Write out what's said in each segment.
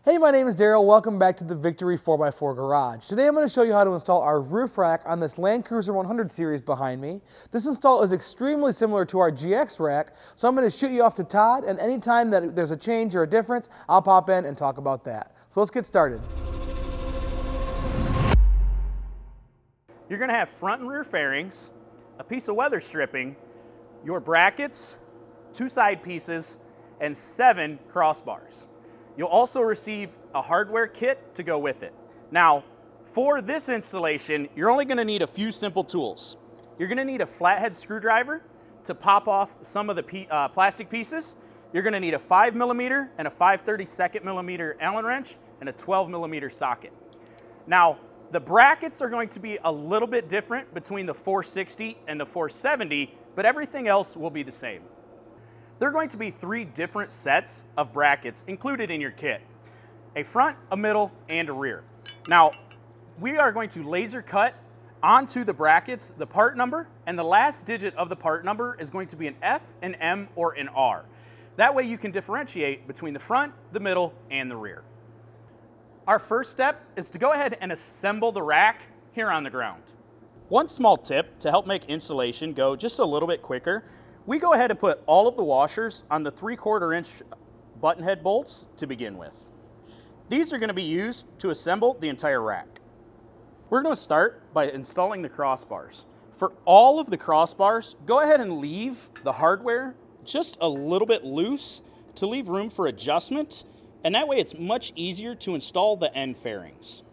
Hey, my name is Daryl. Welcome back to the Victory 4x4 Garage. Today I'm going to show you how to install our roof rack on this Land Cruiser 100 series behind me. This install is extremely similar to our GX rack, so I'm going to shoot you off to Todd, and anytime that there's a change or a difference, I'll pop in and talk about that. So let's get started. You're going to have front and rear fairings, a piece of weather stripping, your brackets, 2 side pieces, and 7 crossbars. You'll also receive a hardware kit to go with it. Now, for this installation, you're only going to need a few simple tools. You're going to need a flathead screwdriver to pop off some of the plastic pieces. You're going to need a 5mm and a 5/32mm Allen wrench and a 12mm socket. Now, the brackets are going to be a little bit different between the 460 and the 470, but everything else will be the same. There are going to be 3 different sets of brackets included in your kit: a front, a middle, and a rear. Now, we are going to laser cut onto the brackets the part number, and the last digit of the part number is going to be an F, an M, or an R. That way you can differentiate between the front, the middle, and the rear. Our first step is to go ahead and assemble the rack here on the ground. One small tip to help make installation go just a little bit quicker: we go ahead and put all of the washers on the 3/4 inch button head bolts to begin with. These are going to be used to assemble the entire rack. We're going to start by installing the crossbars. For all of the crossbars, go ahead and leave the hardware just a little bit loose to leave room for adjustment, and that way it's much easier to install the end fairings.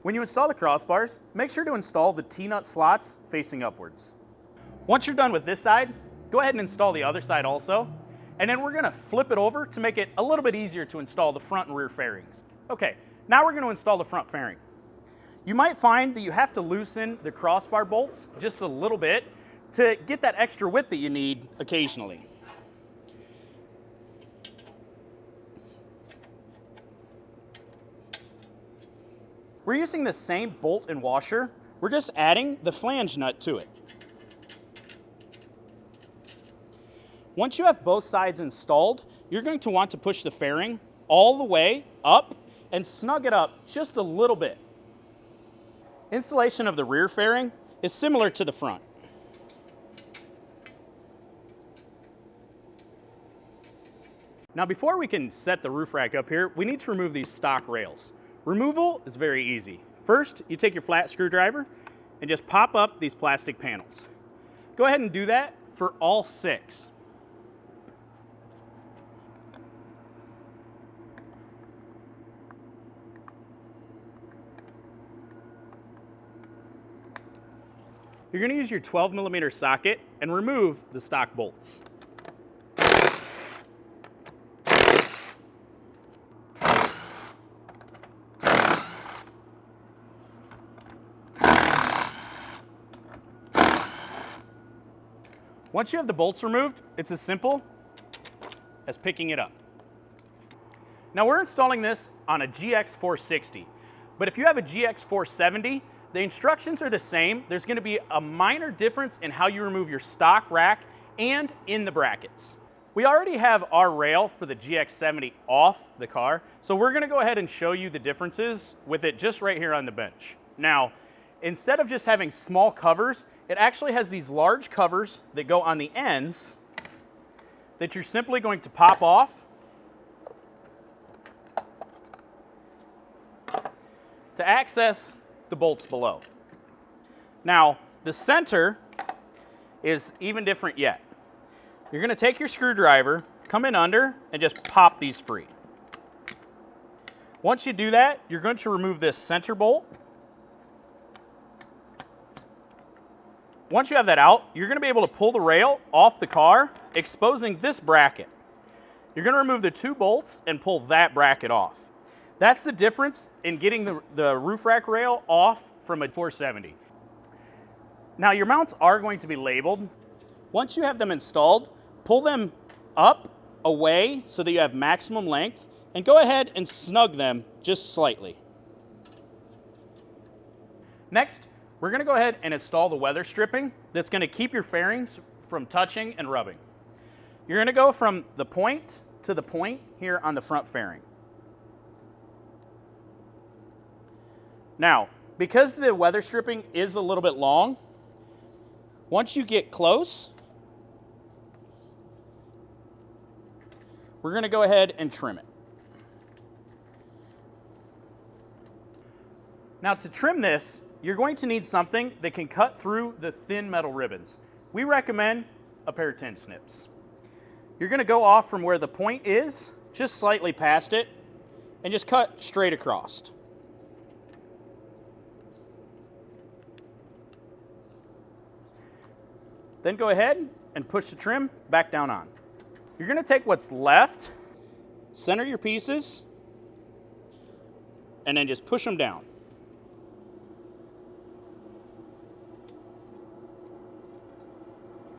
When you install the crossbars, make sure to install the T-nut slots facing upwards. Once you're done with this side, go ahead and install the other side also, and then we're going to flip it over to make it a little bit easier to install the front and rear fairings. Okay, now we're going to install the front fairing. You might find that you have to loosen the crossbar bolts just a little bit to get that extra width that you need occasionally. We're using the same bolt and washer. We're just adding the flange nut to it. Once you have both sides installed, you're going to want to push the fairing all the way up and snug it up just a little bit. Installation of the rear fairing is similar to the front. Now, before we can set the roof rack up here, we need to remove these stock rails. Removal is very easy. First, you take your flat screwdriver and just pop up these plastic panels. Go ahead and do that for all 6. You're going to use your 12mm socket and remove the stock bolts. Once you have the bolts removed, it's as simple as picking it up. Now, we're installing this on a GX 460, but if you have a GX 470, the instructions are the same. There's going to be a minor difference in how you remove your stock rack and in the brackets. We already have our rail for the GX 70 off the car, so we're going to go ahead and show you the differences with it just right here on the bench. Now, instead of just having small covers, it actually has these large covers that go on the ends that you're simply going to pop off to access the bolts below. Now, the center is even different yet. You're going to take your screwdriver, come in under, and just pop these free. Once you do that, you're going to remove this center bolt. Once you have that out, you're going to be able to pull the rail off the car, exposing this bracket. You're going to remove the 2 bolts and pull that bracket off. That's the difference in getting the roof rack rail off from a 470. Now, your mounts are going to be labeled. Once you have them installed, pull them up, away, so that you have maximum length, and go ahead and snug them just slightly. Next, we're gonna go ahead and install the weather stripping that's gonna keep your fairings from touching and rubbing. You're gonna go from the point to the point here on the front fairing. Now, because the weather stripping is a little bit long, once you get close, we're going to go ahead and trim it. Now, to trim this, you're going to need something that can cut through the thin metal ribbons. We recommend a pair of tin snips. You're going to go off from where the point is, just slightly past it, and just cut straight across. Then go ahead and push the trim back down on. You're going to take what's left, center your pieces, and then just push them down.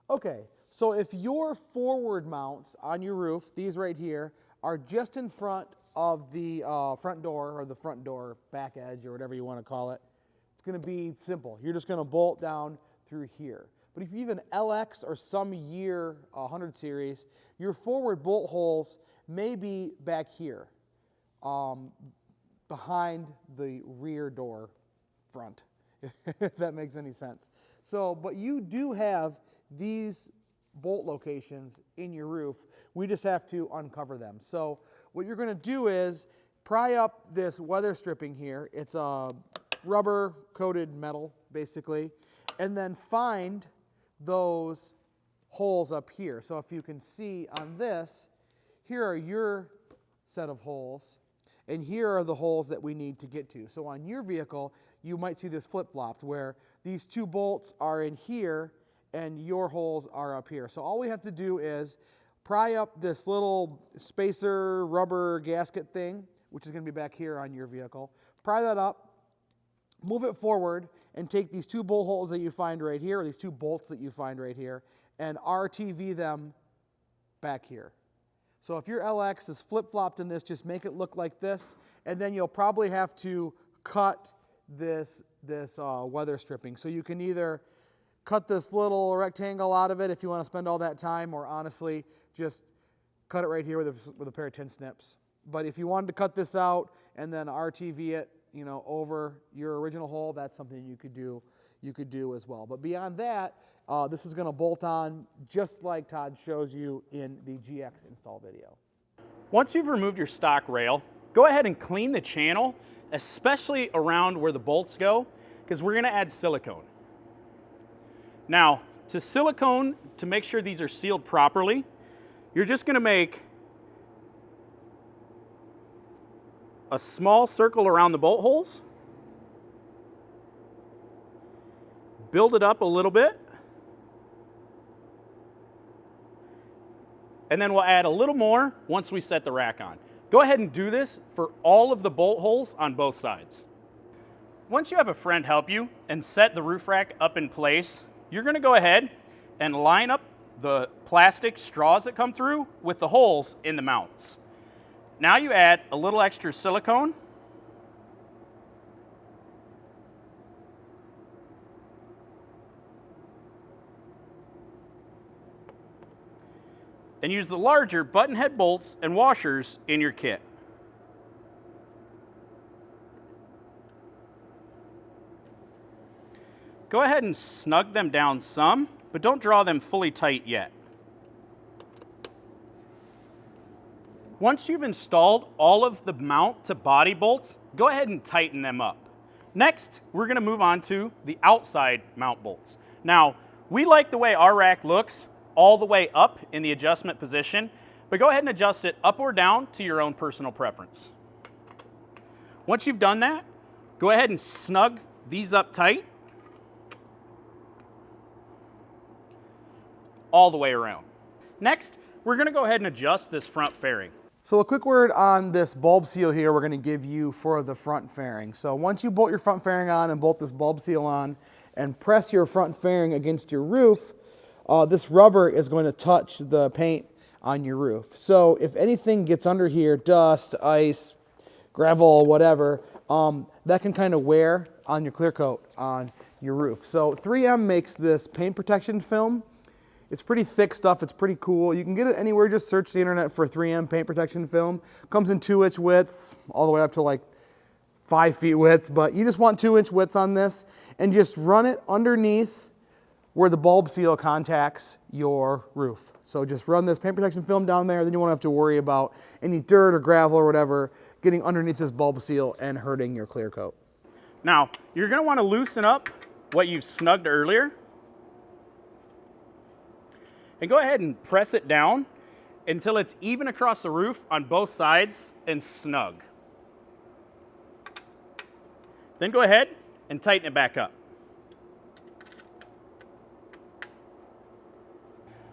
Okay, so if your forward mounts on your roof, these right here, are just in front of the front door, or the front door back edge, or whatever you want to call it, it's going to be simple. You're just going to bolt down through here. But if you have an LX or some year 100 series, your forward bolt holes may be back here, behind the rear door front, if that makes any sense. So, but you do have these bolt locations in your roof. We just have to uncover them. So what you're going to do is pry up this weather stripping here. It's a rubber coated metal, basically, and then find those holes up here. So if you can see on this, here are your set of holes, and here are the holes that we need to get to. So on your vehicle, you might see this flip-flopped where these two bolts are in here and your holes are up here. So all we have to do is pry up this little spacer rubber gasket thing, which is going to be back here on your vehicle. Pry that up, move it forward, and take these two bolt holes that you find right here, or these two bolts that you find right here, and RTV them back here. So if your LX is flip-flopped in this, just make it look like this, and then you'll probably have to cut this weather stripping. So you can either cut this little rectangle out of it if you want to spend all that time, or honestly, just cut it right here with a pair of tin snips. But if you wanted to cut this out and then RTV it, you know, over your original hole, that's something you could do as well. But beyond that, this is going to bolt on just like Todd shows you in the GX install video. Once you've removed your stock rail, go ahead and clean the channel, especially around where the bolts go, because we're going to add silicone. Now, to make sure these are sealed properly, you're just going to make a small circle around the bolt holes, build it up a little bit, and then we'll add a little more once we set the rack on. Go ahead and do this for all of the bolt holes on both sides. Once you have a friend help you and set the roof rack up in place, you're going to go ahead and line up the plastic straws that come through with the holes in the mounts. Now you add a little extra silicone, and use the larger button head bolts and washers in your kit. Go ahead and snug them down some, but don't draw them fully tight yet. Once you've installed all of the mount to body bolts, go ahead and tighten them up. Next, we're going to move on to the outside mount bolts. Now, we like the way our rack looks all the way up in the adjustment position, but go ahead and adjust it up or down to your own personal preference. Once you've done that, go ahead and snug these up tight all the way around. Next, we're going to go ahead and adjust this front fairing. So a quick word on this bulb seal here we're going to give you for the front fairing. So once you bolt your front fairing on and bolt this bulb seal on and press your front fairing against your roof, this rubber is going to touch the paint on your roof. So if anything gets under here, dust, ice, gravel, whatever, that can kind of wear on your clear coat on your roof. So 3M makes this paint protection film. It's pretty thick stuff, it's pretty cool. You can get it anywhere, just search the internet for 3M paint protection film. Comes in 2-inch widths, all the way up to like 5 feet widths, but you just want 2-inch widths on this, and just run it underneath where the bulb seal contacts your roof. So just run this paint protection film down there, then you won't have to worry about any dirt or gravel or whatever getting underneath this bulb seal and hurting your clear coat. Now, you're gonna wanna loosen up what you've snugged earlier, and go ahead and press it down until it's even across the roof on both sides and snug. Then go ahead and tighten it back up.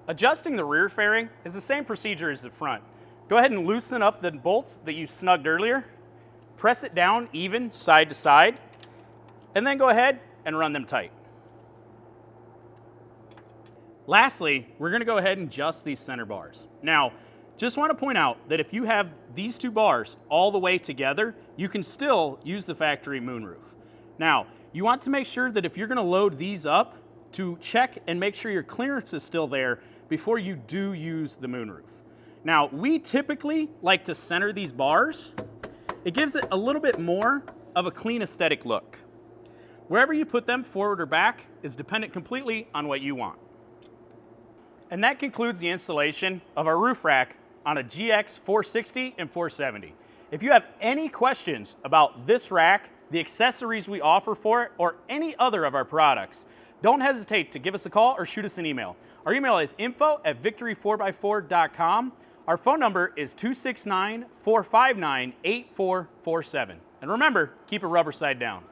Adjusting the rear fairing is the same procedure as the front. Go ahead and loosen up the bolts that you snugged earlier, press it down even side to side, and then go ahead and run them tight. Lastly, we're going to go ahead and adjust these center bars. Now, just want to point out that if you have these two bars all the way together, you can still use the factory moonroof. Now, you want to make sure that if you're going to load these up, to check and make sure your clearance is still there before you do use the moonroof. Now, we typically like to center these bars. It gives it a little bit more of a clean aesthetic look. Wherever you put them, forward or back, is dependent completely on what you want. And that concludes the installation of our roof rack on a GX 460 and 470. If you have any questions about this rack, the accessories we offer for it, or any other of our products, don't hesitate to give us a call or shoot us an email. Our email is info@victory4x4.com. Our phone number is 269-459-8447. And remember, keep it rubber side down.